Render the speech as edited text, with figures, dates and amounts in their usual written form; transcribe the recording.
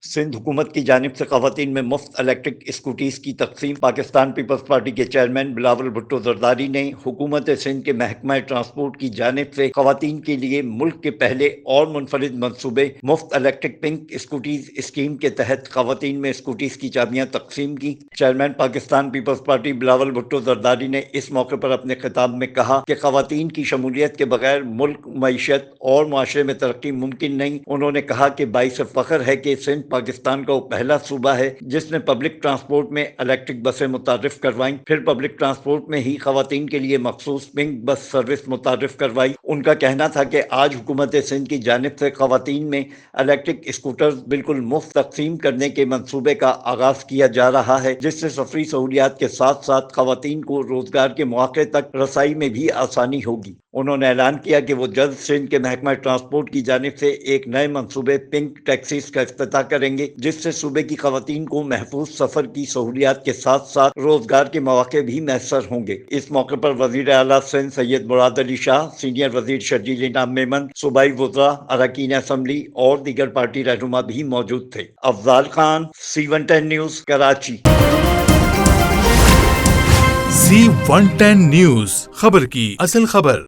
سندھ حکومت کی جانب سے خواتین میں مفت الیکٹرک اسکوٹیز کی تقسیم۔ پاکستان پیپلز پارٹی کے چیئرمین بلاول بھٹو زرداری نے حکومت سندھ کے محکمہ ٹرانسپورٹ کی جانب سے خواتین کے لیے ملک کے پہلے اور منفرد منصوبے مفت الیکٹرک پنک اسکوٹیز اسکیم کے تحت خواتین میں اسکوٹیز کی چابیاں تقسیم کی۔ چیئرمین پاکستان پیپلز پارٹی بلاول بھٹو زرداری نے اس موقع پر اپنے خطاب میں کہا کہ خواتین کی شمولیت کے بغیر ملک، معیشت اور معاشرے میں ترقی ممکن نہیں۔ انہوں نے کہا کہ باعث فخر ہے کہ سندھ پاکستان کا وہ پہلا صوبہ ہے جس نے پبلک ٹرانسپورٹ میں الیکٹرک بسیں متعارف کروائیں، پھر پبلک ٹرانسپورٹ میں ہی خواتین کے لیے مخصوص پنک بس سروس متعارف کروائی۔ ان کا کہنا تھا کہ آج حکومت سندھ کی جانب سے خواتین میں الیکٹرک اسکوٹرز بالکل مفت تقسیم کرنے کے منصوبے کا آغاز کیا جا رہا ہے، جس سے سفری سہولیات کے ساتھ ساتھ خواتین کو روزگار کے مواقع تک رسائی میں بھی آسانی ہوگی۔ انہوں نے اعلان کیا کہ وہ جلد سندھ کے محکمہ ٹرانسپورٹ کی جانب سے ایک نئے منصوبے پنک ٹیکسیز کا افتتاح کریں گے، جس سے صوبے کی خواتین کو محفوظ سفر کی سہولیات کے ساتھ ساتھ روزگار کے مواقع بھی میسر ہوں گے۔ اس موقع پر وزیر اعلیٰ سندھ سید مراد علی شاہ، سینئر وزیر شرجیل انعام میمن، صوبائی وزراء، اراکین اسمبلی اور دیگر پارٹی رہنما بھی موجود تھے۔ Afzal Khan, C110 news, Karachi. C110 news, خبر کی اصل خبر۔